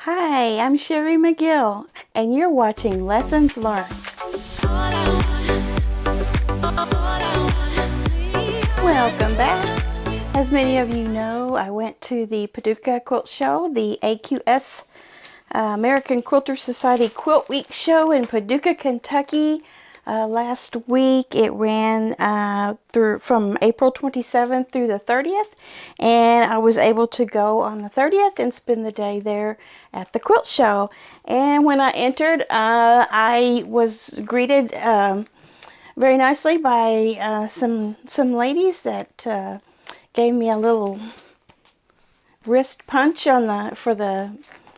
Hi, I'm Sherry McGill, and you're watching Lessons Learned. Welcome back. As many of you know, I went to the Paducah Quilt Show, the AQS American Quilter Society Quilt Week show in Paducah, Kentucky. Last week it ran from April 27th through the 30th, and I was able to go on the 30th and spend the day there at the quilt show. And when I entered, I was greeted very nicely by some ladies that gave me a little wrist punch on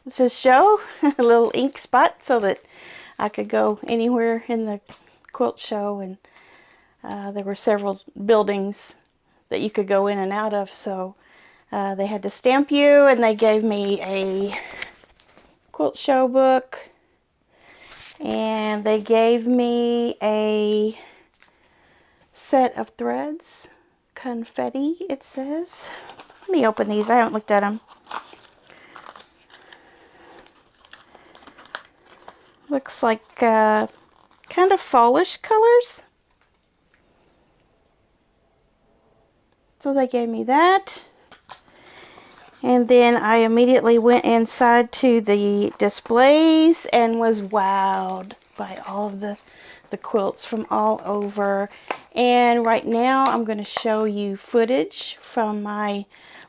this show, a little ink spot, so that I could go anywhere in the quilt show. And there were several buildings that you could go in and out of, so they had to stamp you, and they gave me a quilt show book, and they gave me a set of threads, confetti it says. Let me open these, I haven't looked at them. Looks like kind of fallish colors. So they gave me that. And then I immediately went inside to the displays and was wowed by all of the quilts from all over. And right now I'm going to show you footage from my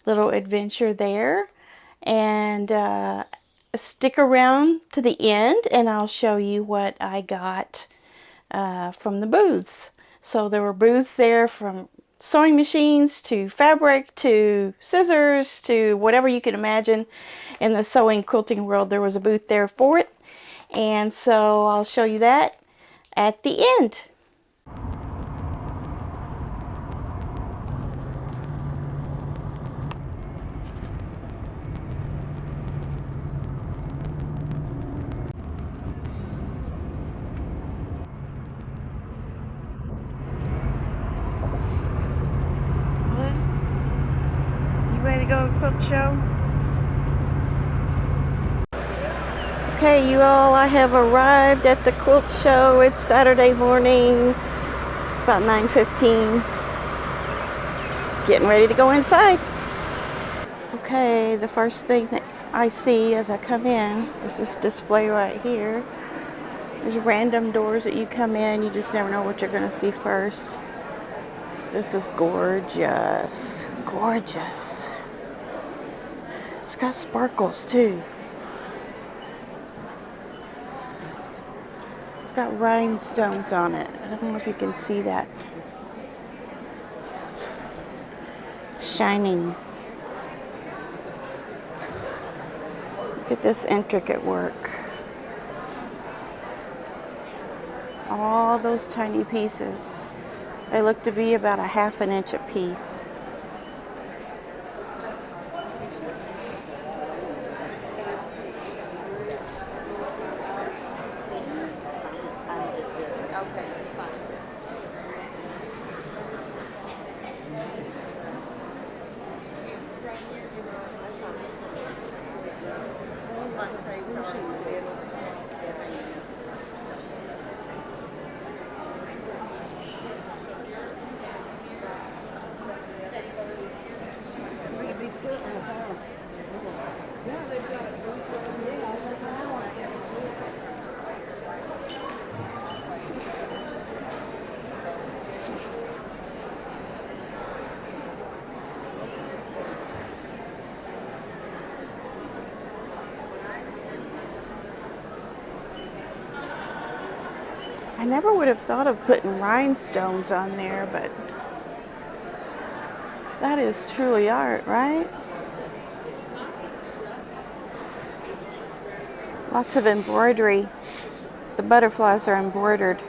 little adventure there. And stick around to the end and I'll show you what I got from the booths. So there were booths there from sewing machines to fabric to scissors to whatever you can imagine in the sewing quilting world. There was a booth there for it, and so I'll show you that at the end. You ready to go to the quilt show? Okay, you all, I have arrived at the quilt show. It's Saturday morning, about 9:15. Getting ready to go inside. Okay, the first thing that I see as I come in is this display right here. There's random doors that you come in. You just never know what you're going to see first. This is gorgeous. Gorgeous. It's got sparkles too. It's got rhinestones on it. I don't know if you can see that. Shining. Look at this intricate work. All those tiny pieces. They look to be about a ½ inch a piece. I never would have thought of putting rhinestones on there, but that is truly art, right? Lots of embroidery. The butterflies are embroidered.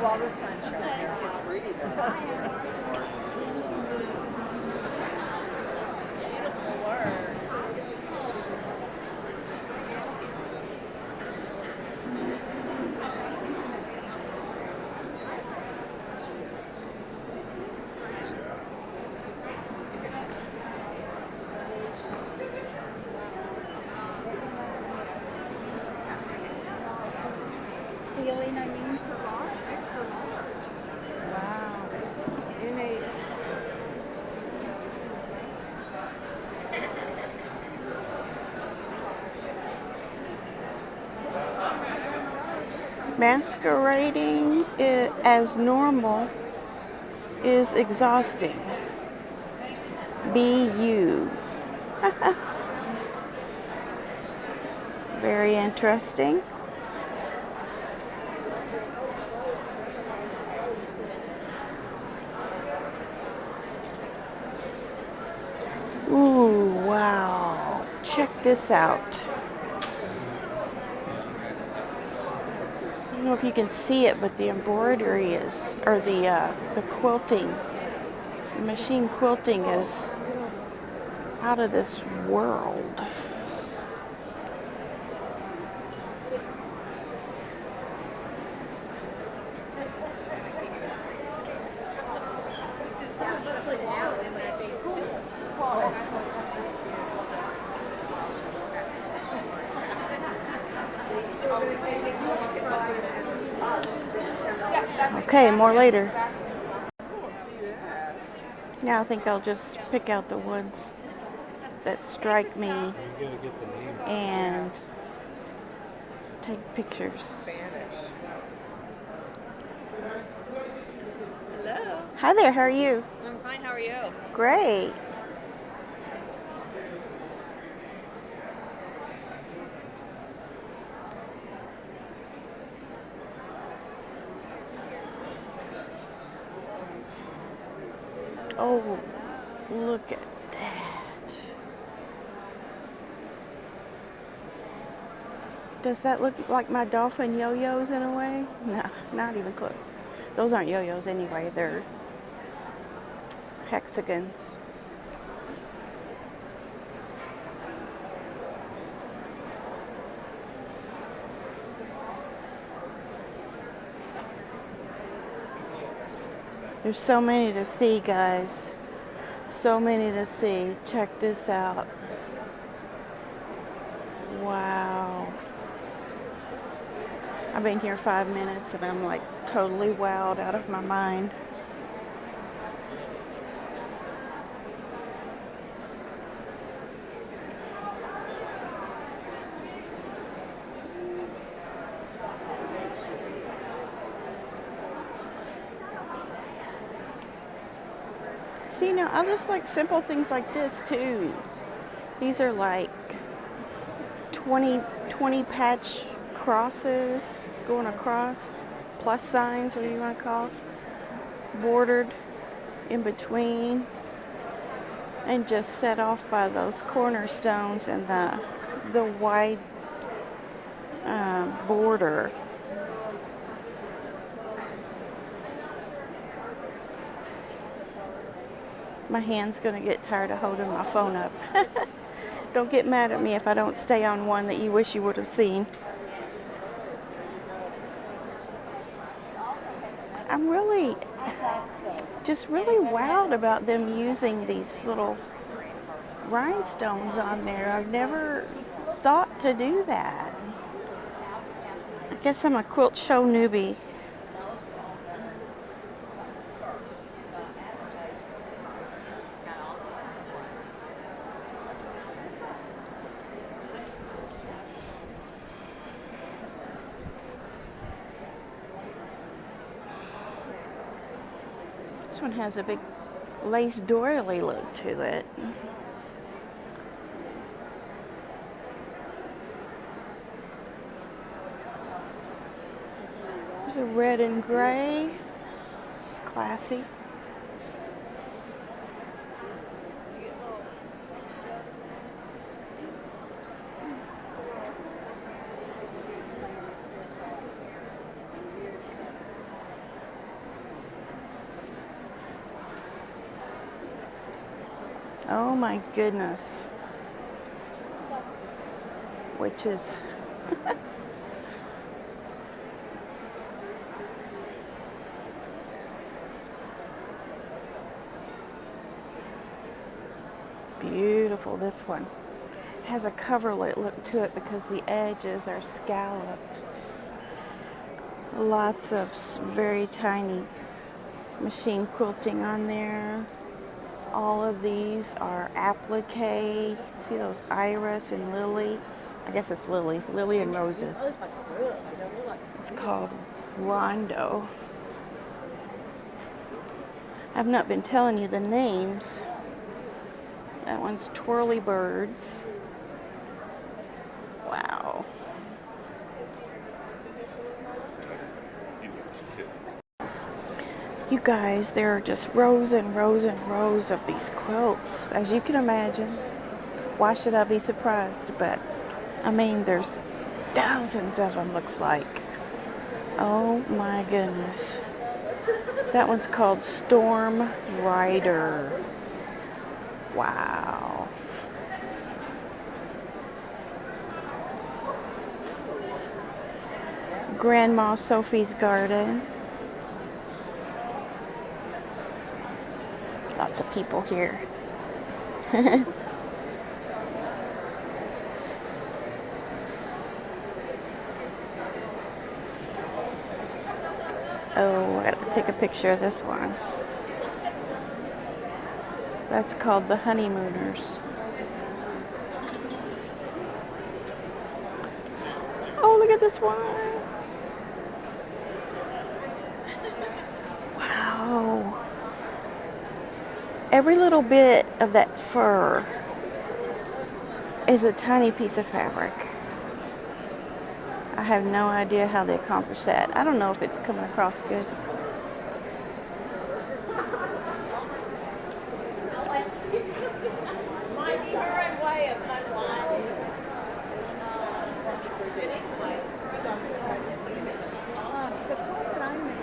while the sun's shining. Beautiful work. Ceiling, I mean, for large, extra large. Wow. In a Masquerading as normal is exhausting. Be you. Very interesting. Ooh, wow. Check this out. I don't know if you can see it, but the embroidery is, or the quilting, the machine quilting is out of this world. Okay, more later. Now I think I'll just pick out the ones that strike me and take pictures. Hello. Hi there, how are you? I'm fine. How are you? Great. Oh, look at that. Does that look like my dolphin yo-yos in a way? No, not even close. Those aren't yo-yos anyway, they're hexagons. There's so many to see, guys. So many to see. Check this out. Wow. I've been here 5 minutes and I'm like totally wowed out of my mind. See, now I just like simple things like this too. These are like 20 patch crosses going across, plus signs, what do you want to call it, bordered in between, and just set off by those cornerstones and the wide border. My hand's gonna get tired of holding my phone up. Don't get mad at me if I don't stay on one that you wish you would have seen. I'm really, just really wowed about them using these little rhinestones on there. I've never thought to do that. I guess I'm a quilt show newbie. This one has a big lace doily look to it. There's a red and gray. It's classy. Oh my goodness. Witches. Beautiful, this one. It has a coverlet look to it because the edges are scalloped. Lots of very tiny machine quilting on there. All of these are applique. See those iris and lily? I guess it's lily. Lily and roses. It's called rondo. I've not been telling you the names. That one's twirly birds. Wow. You guys, there are just rows and rows and rows of these quilts. As you can imagine, why should I be surprised? But, I mean, there's thousands of them, looks like. Oh my goodness. That one's called Storm Rider. Wow. Grandma Sophie's Garden. Lots of people here. Oh, I gotta take a picture of this one. That's called the Honeymooners. Oh, look at this one. Wow. Every little bit of that fur is a tiny piece of fabric. I have no idea how they accomplish that. I don't know if it's coming across good. The quote that I made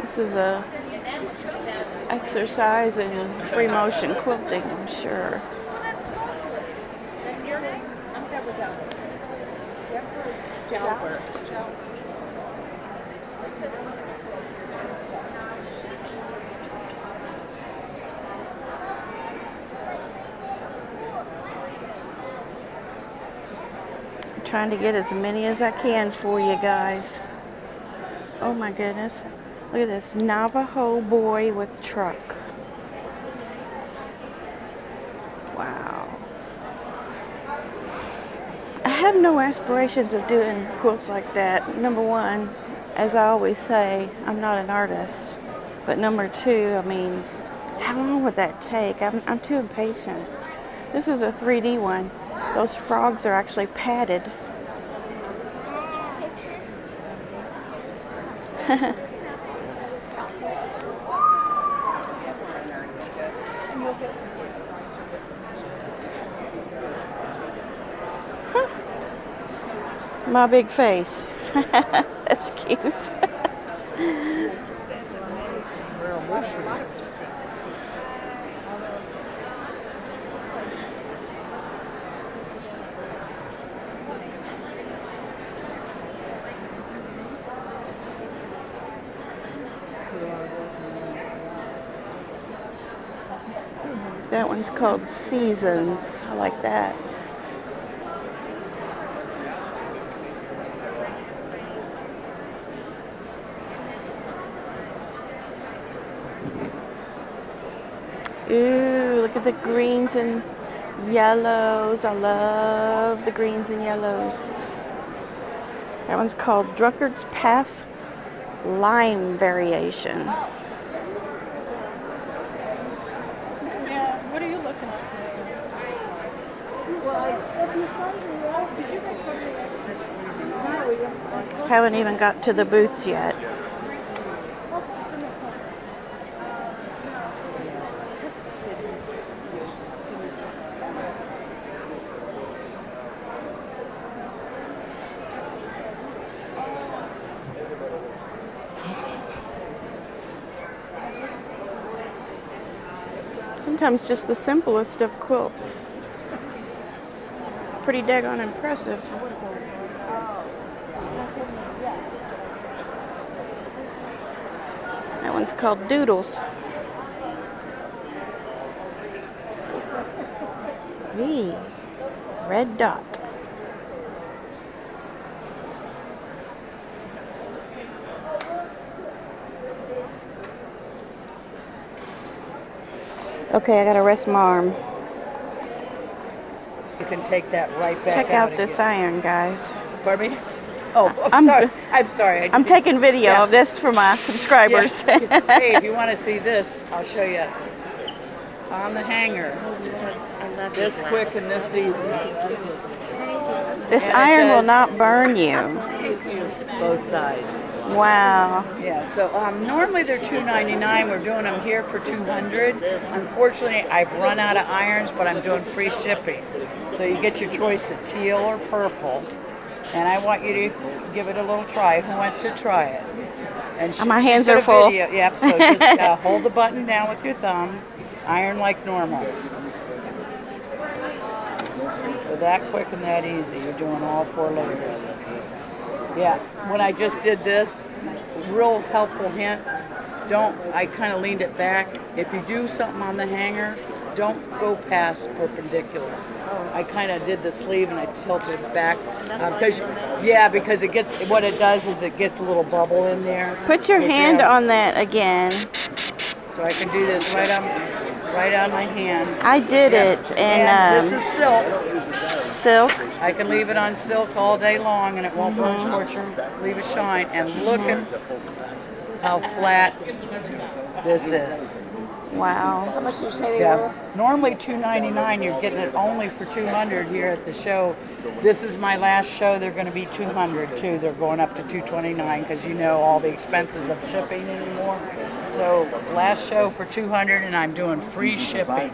This is a exercise in free motion quilting, I'm sure. I'm trying to get as many as I can for you guys. Oh my goodness. Look at this Navajo boy with truck. Wow. I have no aspirations of doing quilts like that. Number one, as I always say, I'm not an artist. But number two, I mean, how long would that take? I'm too impatient. This is a 3D one. Those frogs are actually padded. My big face. That's cute. That one's called Seasons. I like that. Ooh, look at the greens and yellows. I love the greens and yellows. That one's called Drunkard's Path Lime Variation. Yeah, what are you looking at? Haven't even got to the booths yet. Sometimes just the simplest of quilts. Pretty daggone impressive. That one's called Doodles. Hey, red dot. Okay, I gotta rest my arm. You can take that right back Check out this again. iron, guys. Pardon me? Oh, I'm- I'm sorry. I'm taking video of this for my subscribers. Yeah. Hey, if you want to see this, I'll show you. On the hanger. This quick and this easy. This And it iron will does- not burn you. Both sides. Wow. Yeah, so normally they're $2.99. We're doing them here for $200. Unfortunately, I've run out of irons, but I'm doing free shipping. So you get your choice of teal or purple. And I want you to give it a little try. Who wants to try it? And My she's hands got are a full. video. Yep, so just hold the button down with your thumb. Iron like normal. So that quick and that easy. You're doing all 4 layers. Yeah, when I just did this, real helpful hint, I kind of leaned it back. If you do something on the hanger, don't go past perpendicular. I kind of did the sleeve and I tilted it back. Because it gets, what it does is it gets a little bubble in there. Put your which hand you have- on that again. So I can do this right on my hand. I did Yeah. it, And and this is silk. silk. I can leave it on silk all day long and it won't burn torture. Leave it shine and look at how flat this is. Wow. How much did you say they Yeah. were? Normally $2.99. You're getting it only for $200 here at the show. This is my last show. They're going to be $200 too. They're going up to $229 because you know all the expenses of shipping anymore. So last show for $200 and I'm doing free shipping.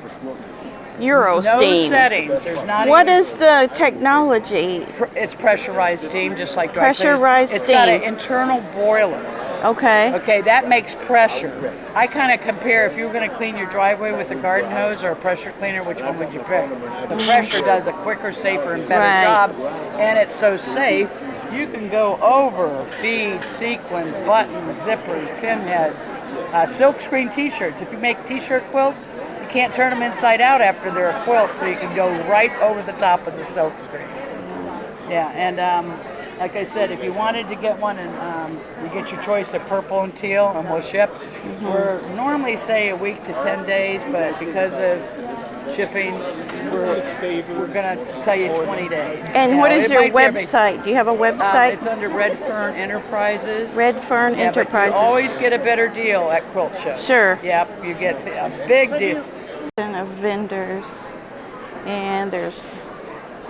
Euro No steam. settings. There's not. What even, is the technology? It's pressurized steam, just like dry cleaners. Pressurized It's got an steam. internal boiler. Okay. Okay, that makes pressure. I kind of compare if you were going to clean your driveway with a garden hose or a pressure cleaner, which one would you pick? The pressure does a quicker, safer, and better Right. job, and it's so safe. You can go over beads, sequins, buttons, zippers, pinheads, silk screen T-shirts. If you make T-shirt quilts, you can't turn them inside out after they're a quilt, so you can go right over the top of the silk screen. Yeah, and like I said, if you wanted to get one, and you get your choice of purple and teal, and we'll ship. We're normally say a week to 10 days, but because of shipping, we're gonna tell you 20 days. And what is it your might be a big- website? Do you have a website? It's under Red Fern Enterprises. Red Fern Yeah, but Enterprises. you always get a better deal at Quilt Show. Sure. Yep, you get a big deal. Of vendors, and there's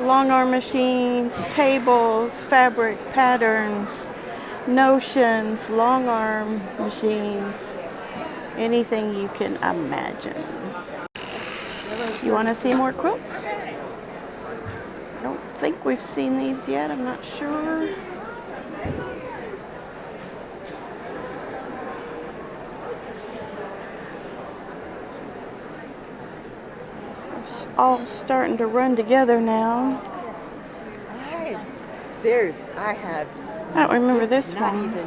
long arm machines, tables, fabric patterns, notions, long arm machines, anything you can imagine. You want to see more quilts? I don't think we've seen these yet. I'm not sure. It's all starting to run together now. I have I don't remember this not one. even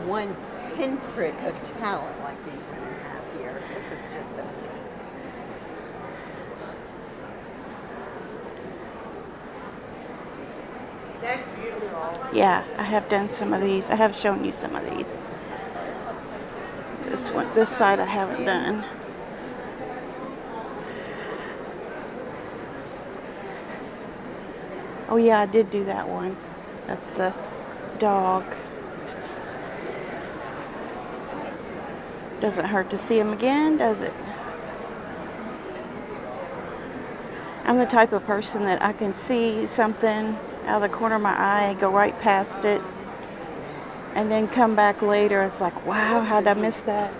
one pinprick of talent like these women have here. This is just amazing. That's beautiful. Yeah, I have done some of these. I have shown you some of these. This side I haven't done. Oh yeah, I did do that one. That's the dog. Doesn't hurt to see him again, does it? I'm the type of person that I can see something out of the corner of my eye, go right past it, and then come back later. It's like, wow, how did I miss that?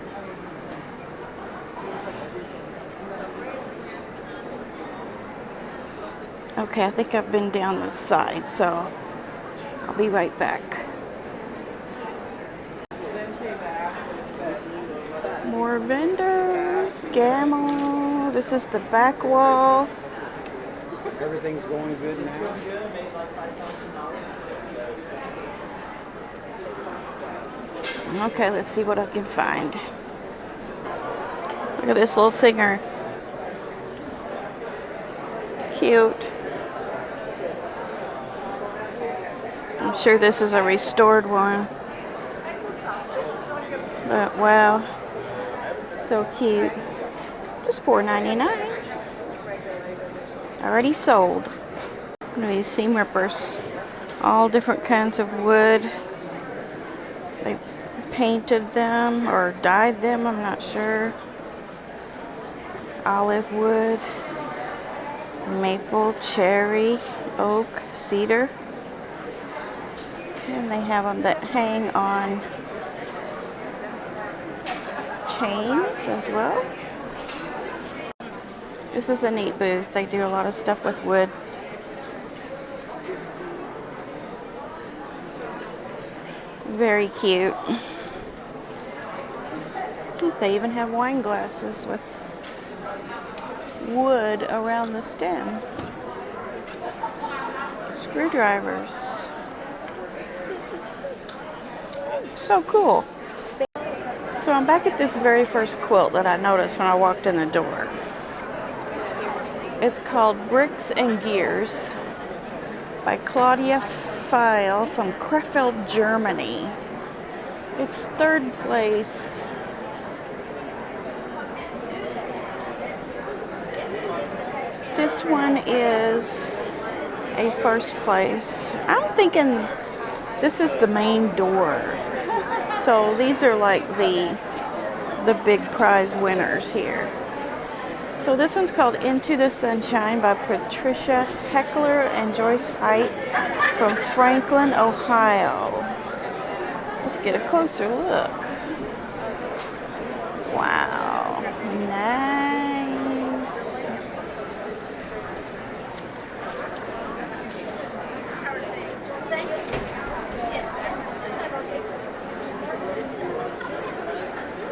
Okay, I think I've been down this side, so I'll be right back. More vendors, gamma. this is the back wall. Everything's going good now. Okay, let's see what I can find. Look at this little singer. Cute. I'm sure this is a restored one. But wow, so cute. Just $4.99. Already sold. Look at these seam rippers. All different kinds of wood. They painted them or dyed them, I'm not sure. Olive wood, maple, cherry, oak, cedar. And they have them that hang on chains as well. This is a neat booth. They do a lot of stuff with wood. Very cute. They even have wine glasses with wood around the stem. Screwdrivers. So cool. So I'm back at this very first quilt that I noticed when I walked in the door. It's called Bricks and Gears by Claudia Feil from Krefeld, Germany. It's third place. This one is a first place. I'm thinking this is the main door. So these are like the big prize winners here. So this one's called Into the Sunshine by Patricia Heckler and Joyce Height from Franklin, Ohio. Let's get a closer look. Wow, nice.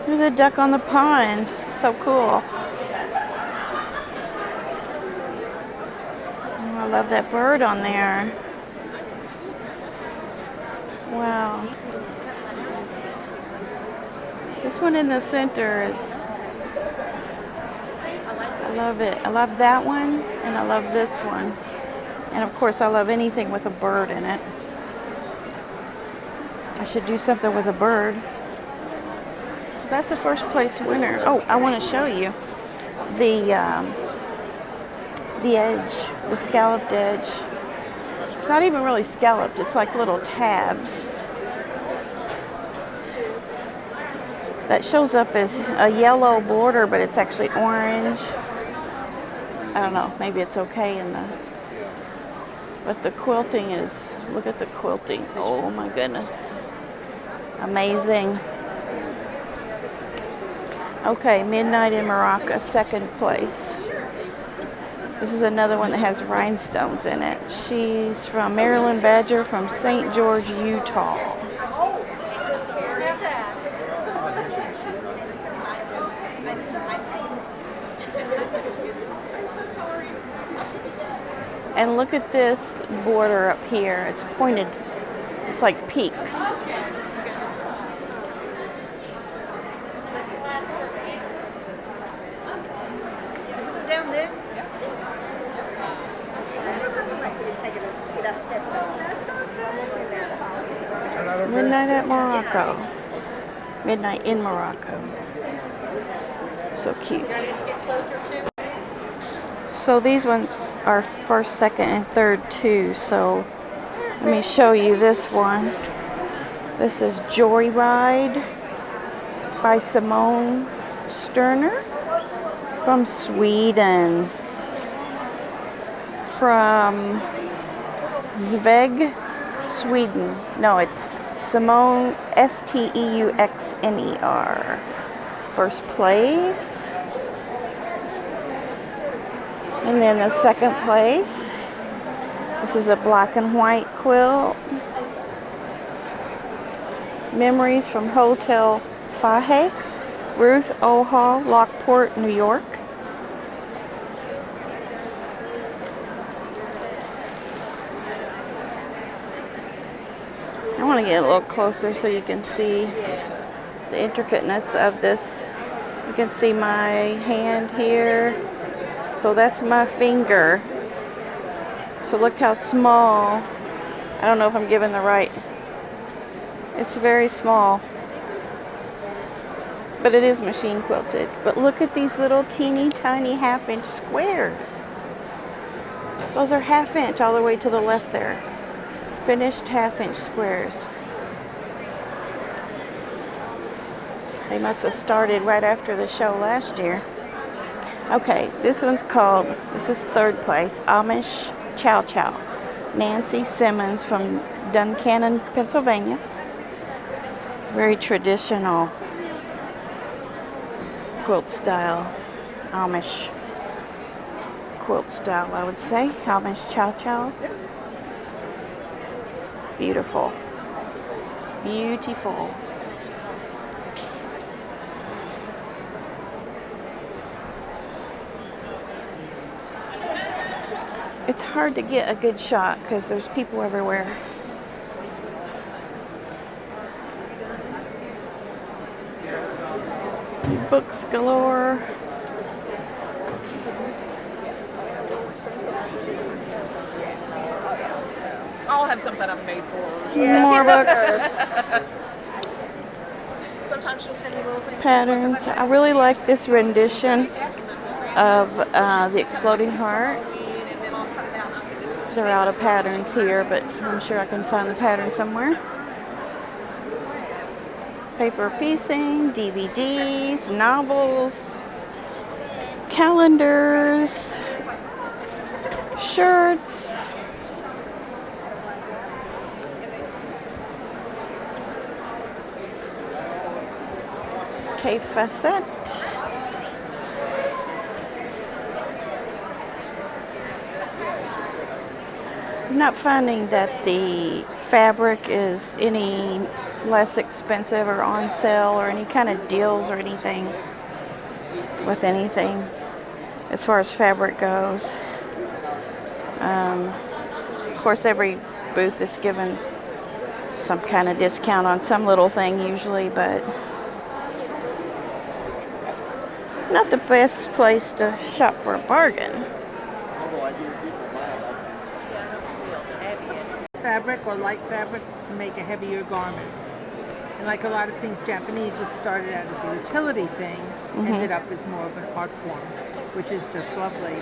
Look at the duck on the pond. So cool. Oh, I love that bird on there. Wow. This one in the center is, I love it. I love that one and I love this one. And of course I love anything with a bird in it. I should do something with a bird. So that's a first place winner. Oh, I want to show you the edge, the scalloped edge. It's not even really scalloped, it's like little tabs. That shows up as a yellow border, but it's actually orange. I don't know, maybe it's okay in the, but the quilting is, look at the quilting. Oh my goodness. Amazing. Okay, Midnight in Morocco, second place. This is another one that has rhinestones in it. She's from Marilyn Badger from St. George, Utah. And look at this border up here. It's pointed. It's like peaks. Down this? Midnight at Morocco. Midnight in Morocco. So cute. So these ones are first, second, and third too. So let me show you this one. This is Joyride by Simone Sterner from Sweden. From Sveg, Sweden. No, it's Simone, Steuxner. First place. And then the second place. This is a black and white quilt. Memories from Hotel Fahe, Ruth Oha, Lockport, New York. want to get a little closer so you can see the intricateness of this. You can see my hand here. So that's my finger. So look how small. I don't know if I'm giving the right. It's very small. But it is machine quilted. But look at these little teeny tiny half-inch squares. Those are half-inch all the way to the left there. Finished half-inch squares. They must have started right after the show last year. Okay, this one's called, this is third place, Amish Chow Chow. Nancy Simmons from Duncannon, Pennsylvania. Very traditional quilt style, Amish quilt style, I would say. Amish Chow Chow. Beautiful. Beautiful. It's hard to get a good shot because there's people everywhere. Books galore. I'll have something I've made for her. Yeah. More books. Sometimes she'll send me little things. Patterns. I really like this rendition of the Exploding Heart. They're out of patterns here, but I'm sure I can find the pattern somewhere. Paper piecing, DVDs, novels, calendars, shirts. Okay, facet. I'm not finding that the fabric is any less expensive or on sale or any kind of deals or anything with anything as far as fabric goes. Of course, every booth is given some kind of discount on some little thing usually, but not the best place to shop for a bargain. Fabric or light fabric to make a heavier garment. And like a lot of things Japanese, what started out as a utility thing ended up as more of an art form, which is just lovely.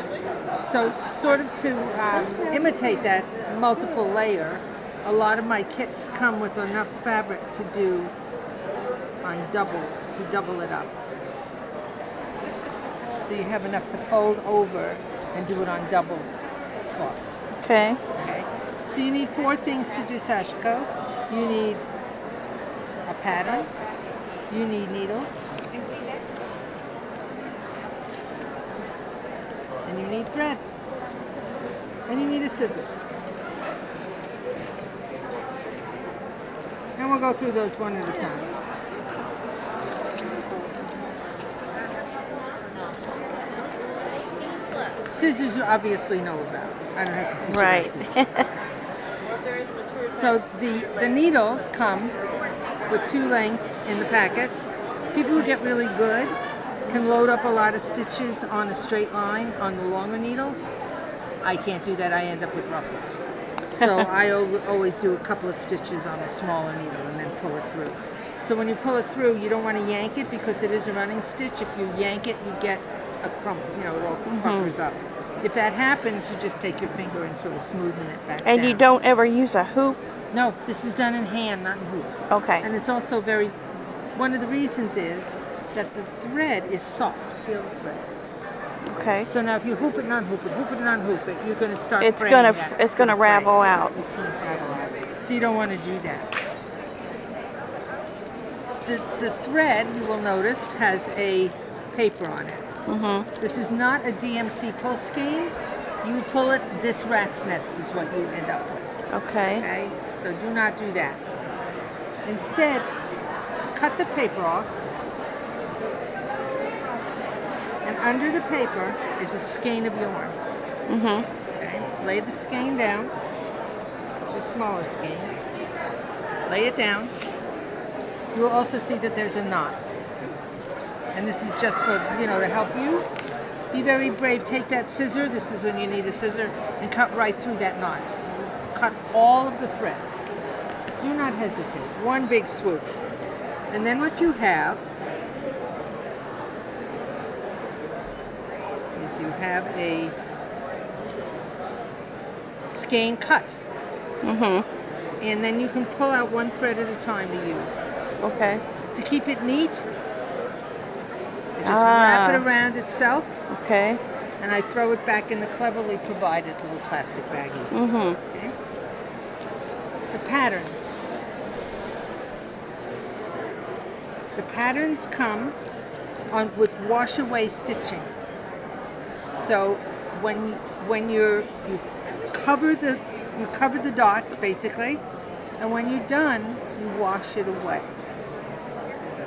So sort of to imitate that multiple layer, a lot of my kits come with enough fabric to do on double it up. So you have enough to fold over and do it on doubled cloth. Okay. Okay. So you need 4 things to do sashiko. You need a pattern. You need needles. And you need thread. And you need a scissors. And we'll go through those one at a time. Scissors you obviously know about. I don't have to teach you about scissors. So the needles come with 2 lengths in the packet. People who get really good can load up a lot of stitches on a straight line on the longer needle. I can't do that. I end up with ruffles. So I always do a couple of stitches on a smaller needle and then pull it through. So when you pull it through, you don't want to yank it because it is a running stitch. If you yank it, you get a crumple, it all crumpers up. If that happens, you just take your finger and sort of smoothen it back And down. you don't ever use a hoop? No, this is done in hand, not in hoop. Okay. And it's also one of the reasons is that the thread is soft. Feel the thread. Okay. So now if you hoop it and unhoop it, you're going to start It's fraying gonna that. it's gonna ravel fray. out. It's going to ravel out. So you don't want to do that. The thread, you will notice, has a paper on it. This is not a DMC pull skein. You pull it, this rat's nest is what you end up with. Okay. Okay? So do not do that. Instead, cut the paper off. And under the paper is a skein of yarn. Okay? Lay the skein down. It's a smaller skein. lay it down. You will also see that there's a knot. And this is just for, to help you. Be very brave. Take that scissor. This is when you need a scissor. And cut right through that knot. Cut all of the threads. Do not hesitate. One big swoop. And then what you have is you have a skein cut. And then you can pull out one thread at a time to use. Okay. To keep it neat, I just wrap it around itself. Okay. And I throw it back in the cleverly provided little plastic baggie. Okay. The patterns. The patterns come with wash away stitching. So when you cover the dots basically, and when you're done, you wash it away.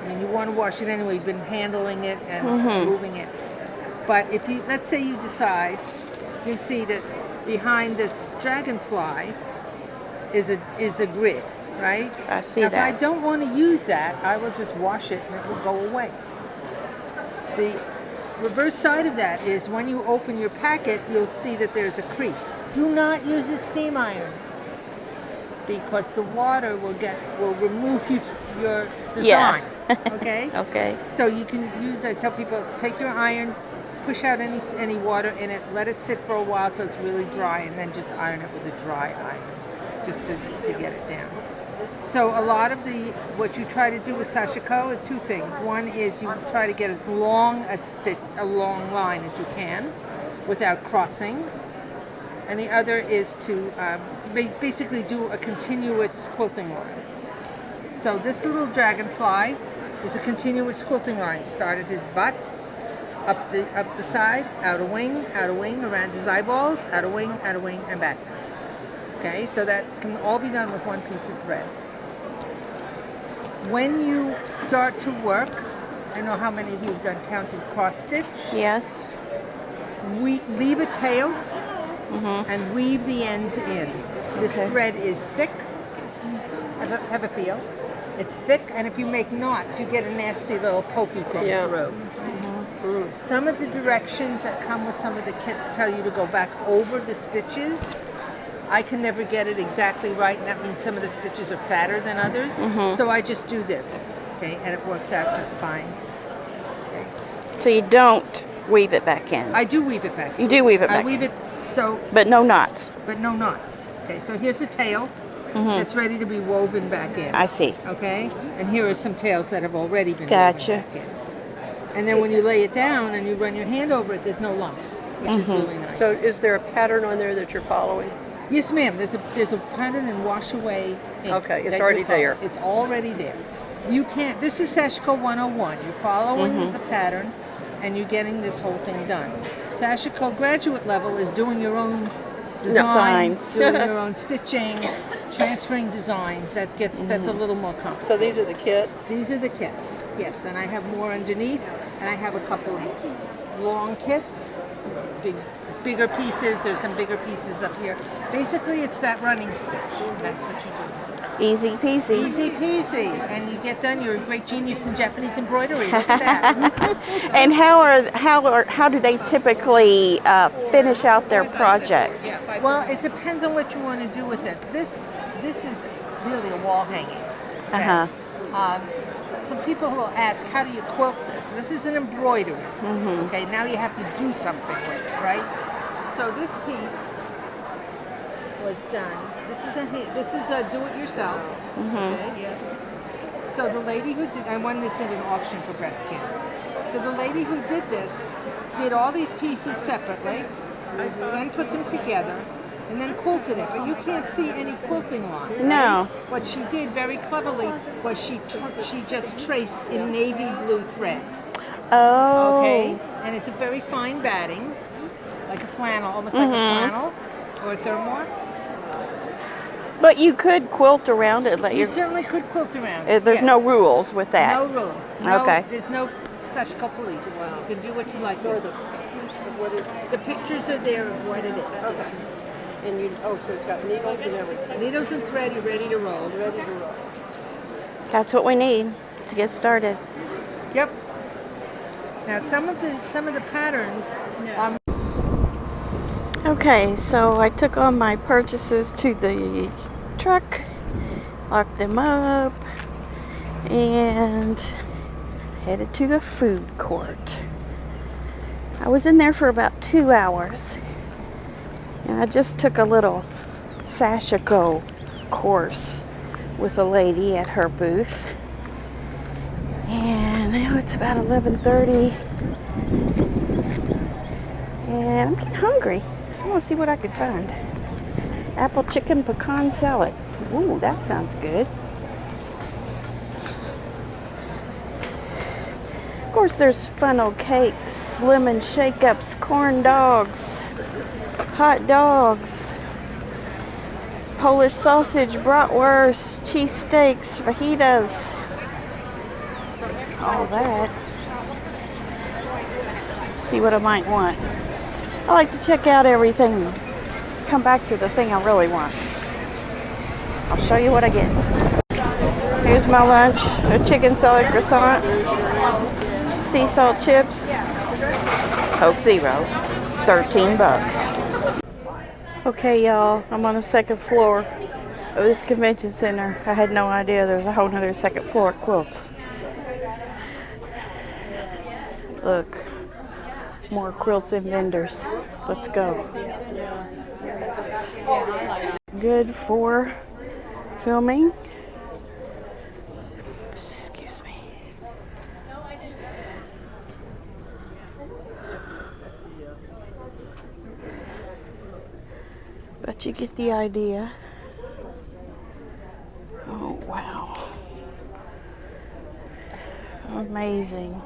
I mean, you want to wash it anyway. You've been handling it and moving it. But if let's say you decide, you can see that behind this dragonfly is a grid, right? I see now, that. If I don't want to use that, I will just wash it and it will go away. The reverse side of that is when you open your packet, you'll see that there's a crease. Do not use a steam iron because the water will remove your design. Okay? Okay. So you can use, I tell people, take your iron, push out any water in it, let it sit for a while till it's really dry, and then just iron it with a dry iron, just to get it down. So a lot of what you try to do with sashiko are two things. One is you try to get as long a long line as you can without crossing. And the other is to basically do a continuous quilting line. So this little dragonfly is a continuous quilting line. Start at his butt, up the side, out a wing, around his eyeballs, out a wing, and back. Okay, so that can all be done with one piece of thread. When you start to work, I know how many of you have done counted cross stitch. Yes. We leave a tail and weave the ends in. This thread is thick. Have a feel. It's thick, and if you make knots, you get a nasty little pokey thing through. Some of the directions that come with some of the kits tell you to go back over the stitches. I can never get it exactly right, and that means some of the stitches are fatter than others. So I just do this, okay, and it works out just fine. Okay. So you don't weave it back in. I do weave it back. You do weave it back I weave in. it so. But no knots. But no knots. Okay, so here's the tail. It's ready to be woven back in. I see. Okay, and here are some tails that have already been Gotcha. woven back in. And then when you lay it down and you run your hand over it, there's no lumps, which is really nice. So is there a pattern on there that you're following? Yes, ma'am. There's a pattern and wash away ink. Okay, it's that already you follow. there. It's already there. You can't. This is Sashiko 101. You're following the pattern, and you're getting this whole thing done. Sashiko graduate level is doing your own designs, doing your own stitching, transferring designs. That's a little more complex. So these are the kits? These are the kits, yes, and I have more underneath, and I have a couple of long kits, bigger pieces. There's some bigger pieces up here. Basically, it's that running stitch. That's what you do. Easy peasy. Easy peasy, and you get done. You're a great genius in Japanese embroidery. Look at that. And how do they typically finish out their project? Well, it depends on what you want to do with it. This is really a wall hanging. Some people will ask, how do you quilt this? This is an embroidery. Okay, now you have to do something with it, right? So this piece was done. This is a do-it-yourself. Okay. So the lady who did, I won this at an auction for breast cancer. So the lady who did this did all these pieces separately, then put them together, and then quilted it. But you can't see any quilting line. Right? No. What she did very cleverly was she just traced in navy blue thread. Oh. Okay, and it's a very fine batting, like a flannel, almost like a flannel or a thermoir. But you could quilt around it. You certainly could quilt around it. There's yes. no rules with that. No rules. No, Okay. There's no Sashiko police. Wow. You can do what you like. So are with the it. pictures of what is? The pictures are there of what it is. Okay. And so it's got needles and everything. Needles and thread, you're ready to roll. Ready to roll. That's what we need to get started. Yep. Now some of the patterns are. Okay, so I took all my purchases to the truck, locked them up, and headed to the food court. I was in there for about 2 hours, and I just took a little sashiko course with a lady at her booth. And now it's about 11:30, and I'm getting hungry, so I want to see what I can find. Apple chicken pecan salad. Ooh, that sounds good. Of course, there's funnel cakes, lemon shake-ups, corn dogs, hot dogs, Polish sausage, bratwurst, cheesesteaks, fajitas, all that. See what I might want. I like to check out everything and come back to the thing I really want. I'll show you what I get. Here's my lunch: a chicken salad croissant, sea salt chips, Coke Zero, $13. Okay, y'all, I'm on the second floor of this convention center. I had no idea there's a whole nother second floor of quilts. Look, more quilts and vendors. Let's go. Good for filming. Excuse me. But you get the idea. Oh, wow. Amazing.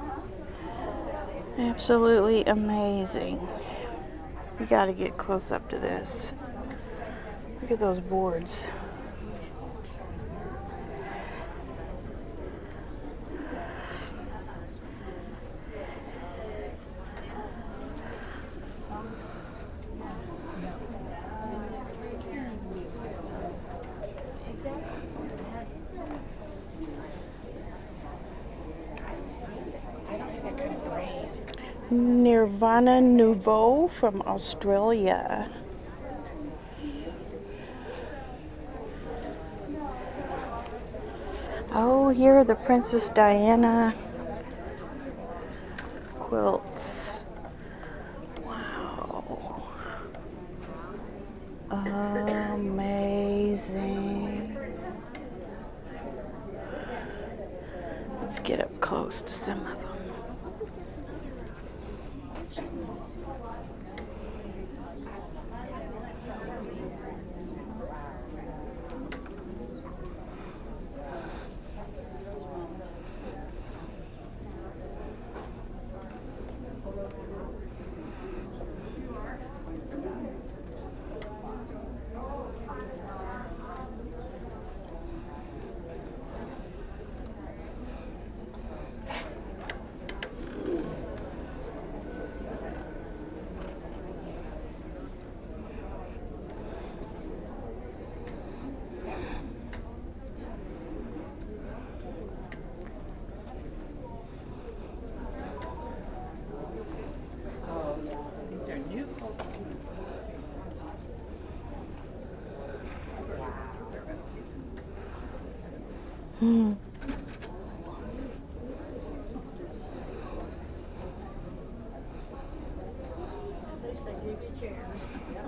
Absolutely amazing. You gotta get close up to this. Look at those boards. Nirvana Nouveau from Australia. Oh, here are the Princess Diana quilts. Wow. Amazing. Let's get up close to some of them.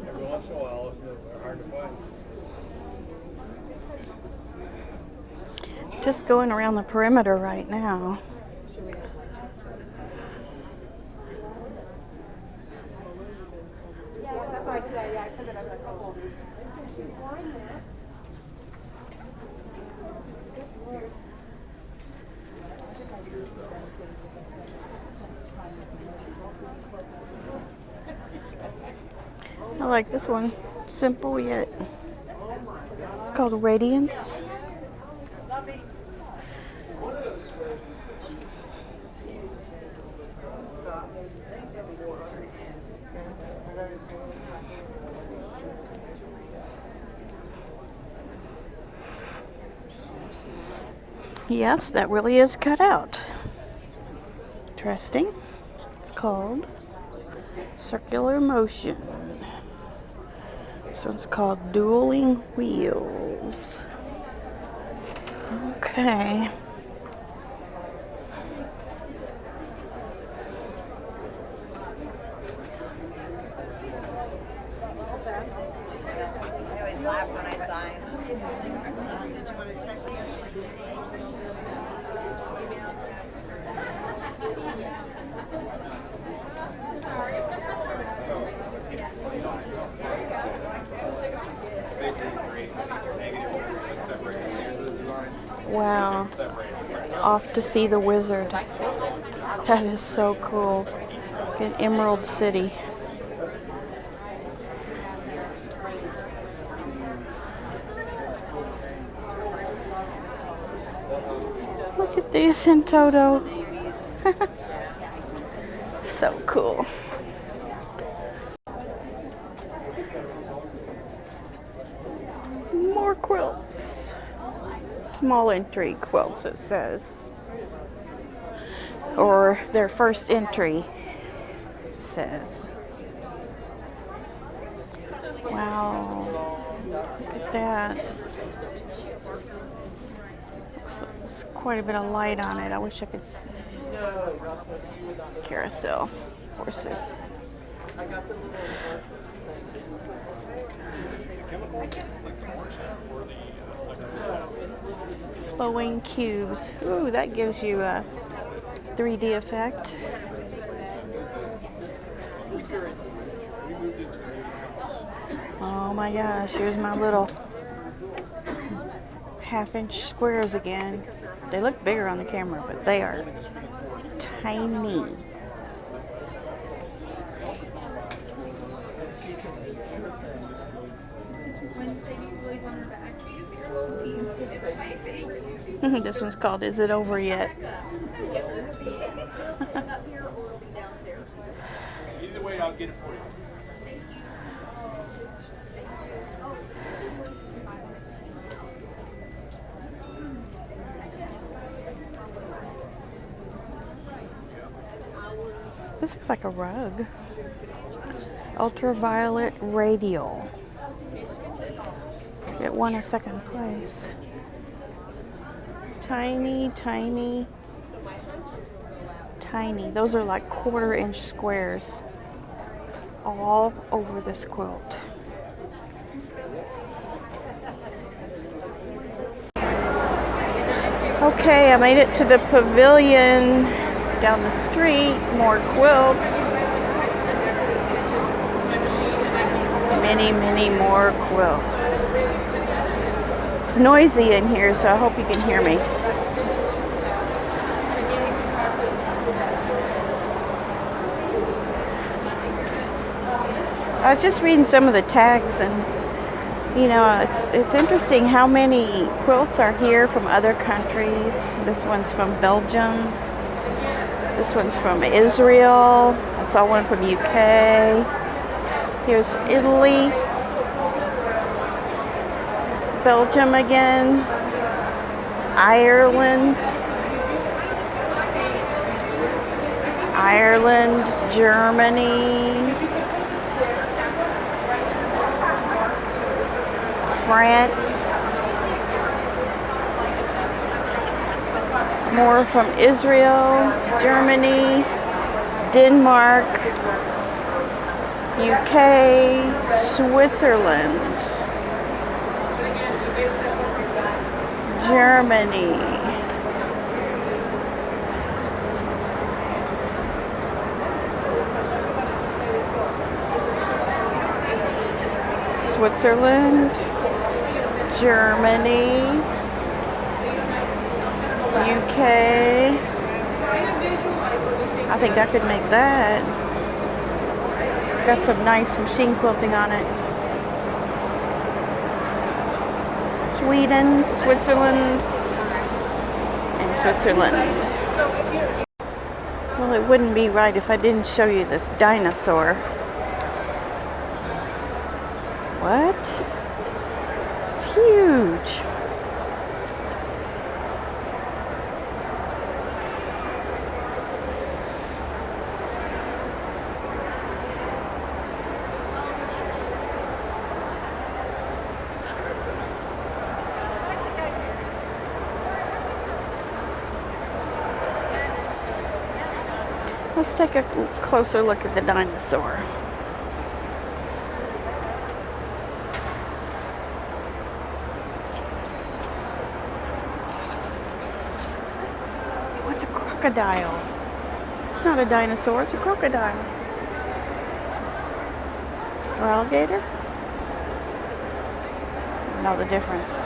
Every once in a while, they're hard to find. Just going around the perimeter right now. I like this one. Simple yet. It's called Radiance. Yes, that really is cut out. Interesting. It's called Circular Motion. This one's called Dueling Wheels. Okay. I always laugh when I sign. Did you want to text me? Wow. Off to see the wizard. That is so cool. In Emerald City. Look at this in Toto. So cool. More quilts. Small entry quilts, it says. Or their first entry, says. Wow. Look at that. There's quite a bit of light on it. I wish I could. Carousel horses. Flowing cubes. Ooh, that gives you a 3D effect. Oh my gosh, here's my little half-inch squares again. They look bigger on the camera, but they are tiny. This one's called Is It Over Yet? Either way, I'll get it for you. This looks like a rug. Ultraviolet radial. It won a second place. Tiny, tiny, tiny. Those are like 1/4-inch squares all over this quilt. Okay, I made it to the pavilion down the street. More quilts. Many, many more quilts. It's noisy in here, so I hope you can hear me. I was just reading some of the tags, and you know, it's interesting how many quilts are here from other countries. This one's from Belgium. This one's from Israel. I saw one from UK. Here's Italy. Belgium again. Ireland. Ireland, Germany. France. More from Israel, Germany, Denmark, UK, Switzerland, Germany, Switzerland, Germany, UK. I think I could make that. It's got some nice machine quilting on it. Sweden, Switzerland, and Switzerland. Well, it wouldn't be right if I didn't show you this dinosaur. What? It's huge. Let's take a closer look at the dinosaur. What's a crocodile? It's not a dinosaur, it's a crocodile. Or alligator? I don't know the difference.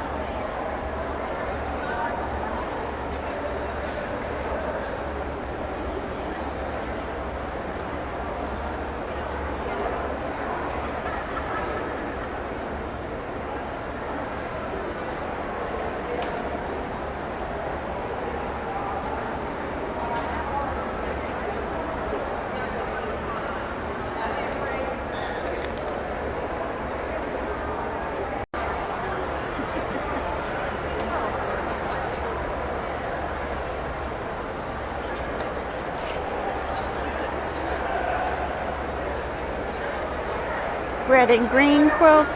Red and green quilts.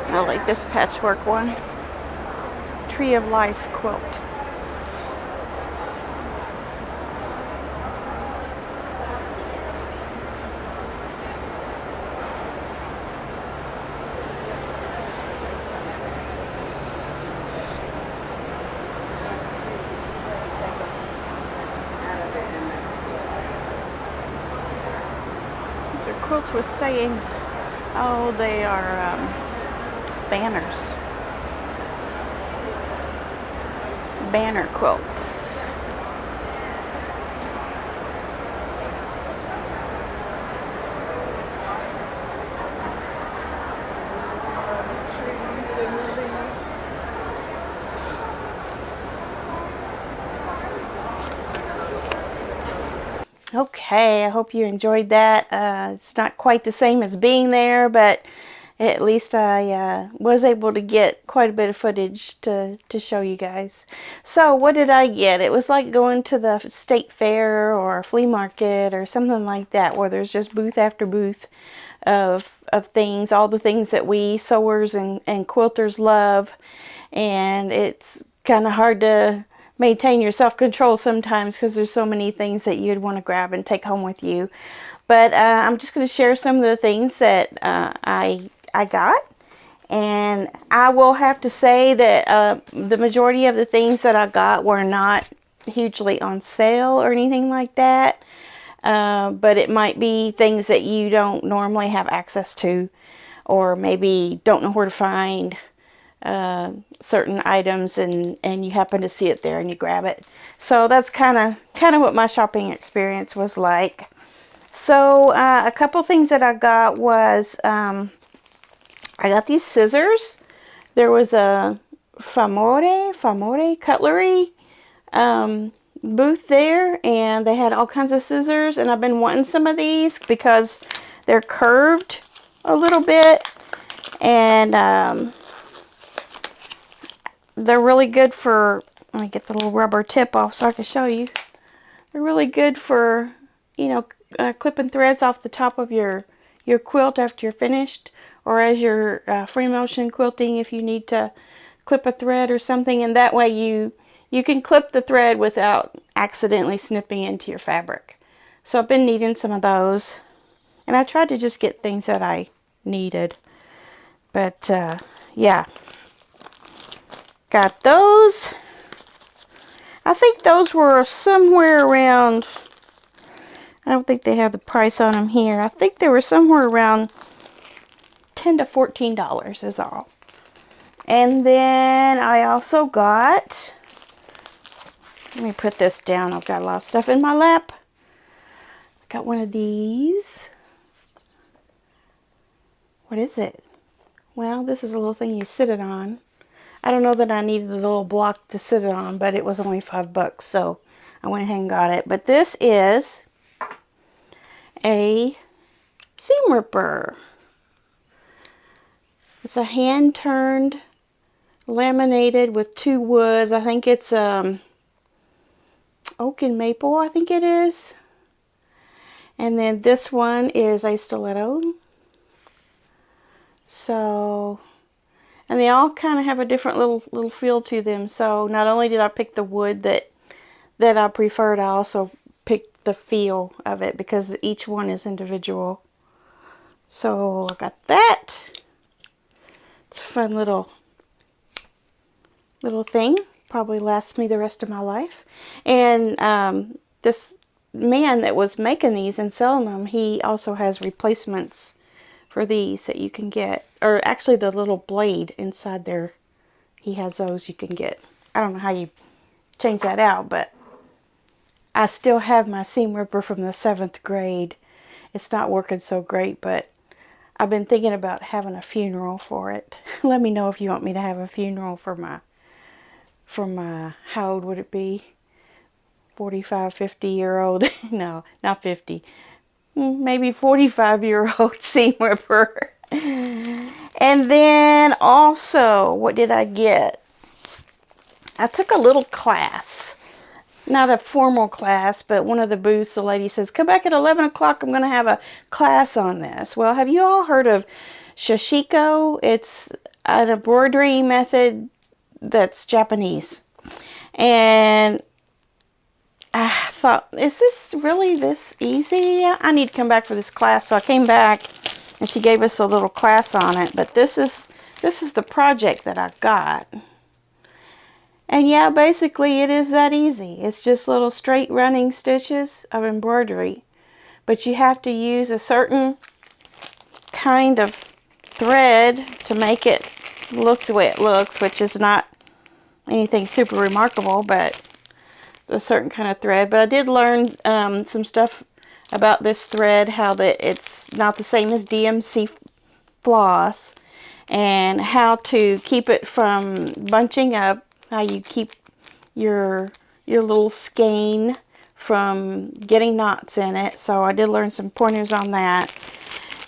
I like this patchwork one. Tree of Life quilt. These are quilts with sayings. Oh, they are banners. Banner quilts. Okay, I hope you enjoyed that. It's not quite the same as being there, but at least I was able to get quite a bit of footage to show you guys. So what did I get? It was like going to the state fair or flea market or something like that, where there's just booth after booth of things, all the things that we sewers and quilters love. And it's kind of hard to maintain your self-control sometimes because there's so many things that you'd want to grab and take home with you. But I'm just going to share some of the things that I got. And I will have to say that the majority of the things that I got were not hugely on sale or anything like that. But it might be things that you don't normally have access to, or maybe don't know where to find certain items, and you happen to see it there and you grab it. So that's kind of what my shopping experience was like. So a couple things that I got was I got these scissors. There was a Famore Cutlery booth there, and they had all kinds of scissors, and I've been wanting some of these because they're curved a little bit, and they're really good for, let me get the little rubber tip off so I can show you. They're really good for, you know, clipping threads off the top of your quilt after you're finished, or as you're free motion quilting if you need to clip a thread or something, and that way you can clip the thread without accidentally snipping into your fabric. So I've been needing some of those, and I tried to just get things that I needed. But yeah, got those. I think those were somewhere around, I don't think they have the price on them here. I think they were somewhere around $10 to $14 is all. And then I also got, let me put this down. I've got a lot of stuff in my lap. I got one of these. What is it? Well, this is a little thing you sit it on. I don't know that I needed the little block to sit it on, but it was only $5, so I went ahead and got it. But this is a seam ripper. It's a hand-turned, laminated with two woods. I think it's oak and maple, I think it is. And then this one is a stiletto. So, and they all kind of have a different little feel to them. So not only did I pick the wood that I preferred, I also picked the feel of it because each one is individual. So I got that. It's a fun little thing. Probably lasts me the rest of my life. And this man that was making these and selling them, he also has replacements for these that you can get. Or actually the little blade inside there, he has those you can get. I don't know how you change that out, but I still have my seam ripper from the 7th grade. It's not working so great, but I've been thinking about having a funeral for it. Let me know if you want me to have a funeral for my, how old would it be? 45, 50-year-old. No, not 50. Maybe 45-year-old seam ripper. And then also, what did I get? I took a little class. Not a formal class, but one of the booths, the lady says, come back at 11 o'clock, I'm going to have a class on this. Well, have you all heard of Shashiko? It's an embroidery method that's Japanese. And I thought, is this really this easy? I need to come back for this class. So I came back and she gave us a little class on it. But this is the project that I got. And yeah, basically it is that easy. It's just little straight running stitches of embroidery. But you have to use a certain kind of thread to make it look the way it looks, which is not anything super remarkable, but a certain kind of thread. But I did learn some stuff about this thread, how that it's not the same as DMC floss, and how to keep it from bunching up, how you keep your little skein from getting knots in it. So I did learn some pointers on that.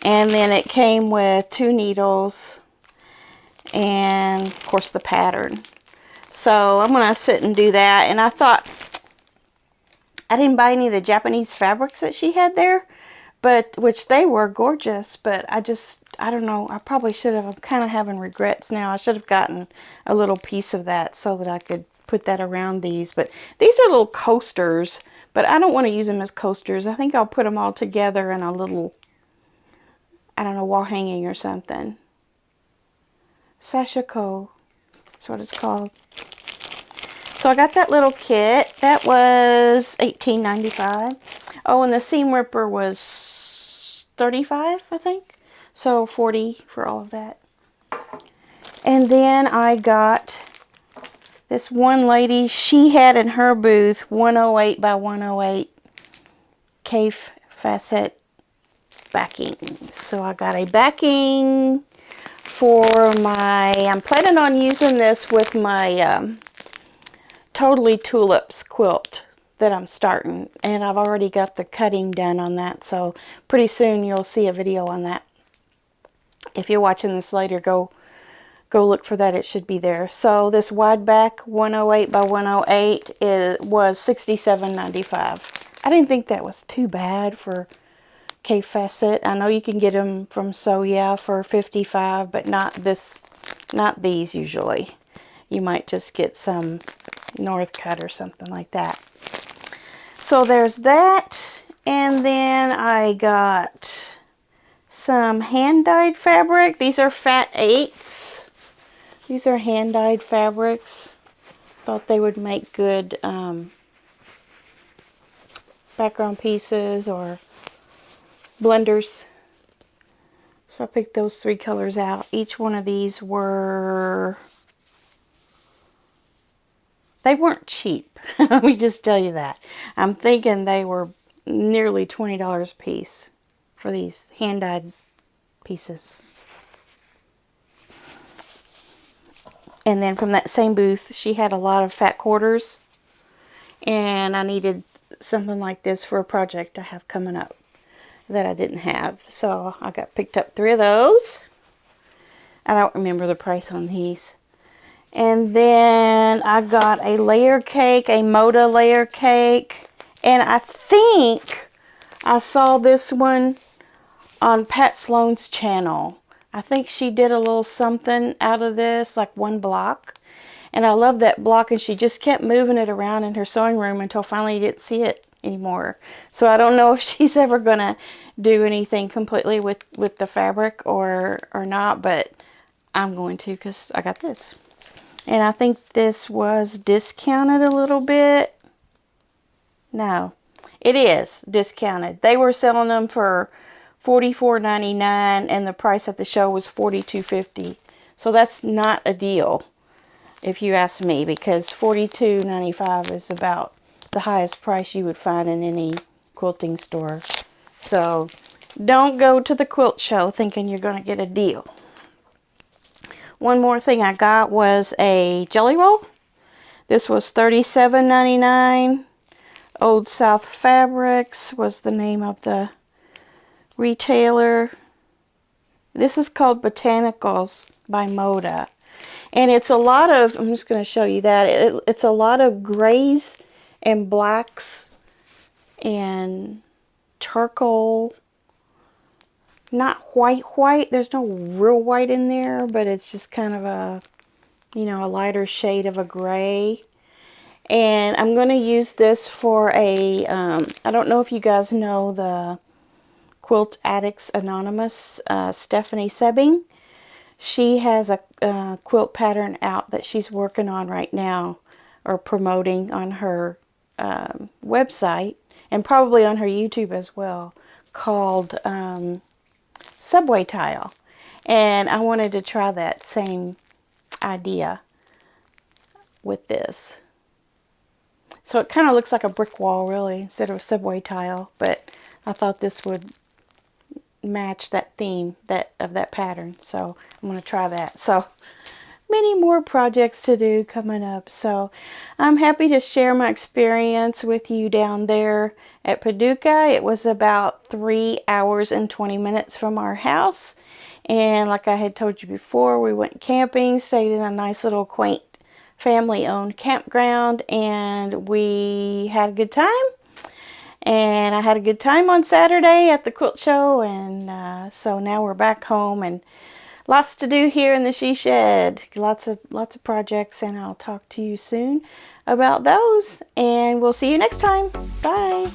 And then it came with 2 needles and of course the pattern. So I'm going to sit and do that. And I thought, I didn't buy any of the Japanese fabrics that she had there, but which they were gorgeous, but I don't know, I probably should have. I'm kind of having regrets now. I should have gotten a little piece of that so that I could put that around these. But these are little coasters, but I don't want to use them as coasters. I think I'll put them all together in a little, I don't know, wall hanging or something. Sashiko, that's what it's called. So I got that little kit. That was $18.95. Oh, and the seam ripper was $35, I think. So $40 for all of that. And then I got this one lady. She had in her booth 108 by 108 Cafe facet backing. So I got a backing for my, I'm planning on using this with my Totally Tulips quilt that I'm starting, and I've already got the cutting done on that, so pretty soon you'll see a video on that. If you're watching this later, go look for that. It should be there. So this wide back 108 by 108 was $67.95. I didn't think that was too bad for K facet. I know you can get them from Soya for $55, but not these usually. You might just get some North Cut or something like that. So there's that. And then I got some hand-dyed fabric. These are fat 8s. These are hand-dyed fabrics. Thought they would make good background pieces or blenders. So I picked those 3 colors out. Each one of these they weren't cheap. Let me just tell you that. I'm thinking they were nearly $20 a piece for these hand-dyed pieces. And then from that same booth, she had a lot of fat quarters. And I needed something like this for a project I have coming up that I didn't have. So I picked up 3 of those. I don't remember the price on these. And then I got a layer cake, a Moda layer cake. And I think I saw this one on Pat Sloan's channel. I think she did a little something out of this, like one block. And I love that block, and she just kept moving it around in her sewing room until finally you didn't see it anymore. So I don't know if she's ever going to do anything completely with the fabric or not, but I'm going to because I got this. And I think this was discounted a little bit. No, it is discounted. They were selling them for $44.99 and the price at the show was $42.50. So that's not a deal, if you ask me, because $42.95 is about the highest price you would find in any quilting store. So don't go to the quilt show thinking you're going to get a deal. One more thing I got was a jelly roll. This was $37.99. Old South Fabrics was the name of the retailer. This is called Botanicals by Moda. And it's a lot of, I'm just going to show you that, it's a lot of grays and blacks and charcoal. Not white, there's no real white in there, but it's just kind of a, you know, a lighter shade of a gray. And I'm going to use this for a, I don't know if you guys know the Quilt Addicts Anonymous, Stephanie Sebbing. She has a quilt pattern out that she's working on right now, or promoting on her website, and probably on her YouTube as well, called Subway Tile. And I wanted to try that same idea with this. So it kind of looks like a brick wall, really, instead of a subway tile. But I thought this would match that theme of that pattern. So I'm going to try that. So many more projects to do coming up. So I'm happy to share my experience with you down there at Paducah. It was about 3 hours and 20 minutes from our house. And like I had told you before, we went camping, stayed in a nice little quaint family-owned campground, and we had a good time. And I had a good time on Saturday at the quilt show, and so now we're back home and lots to do here in the she shed. Lots of projects, and I'll talk to you soon about those. And we'll see you next time. Bye.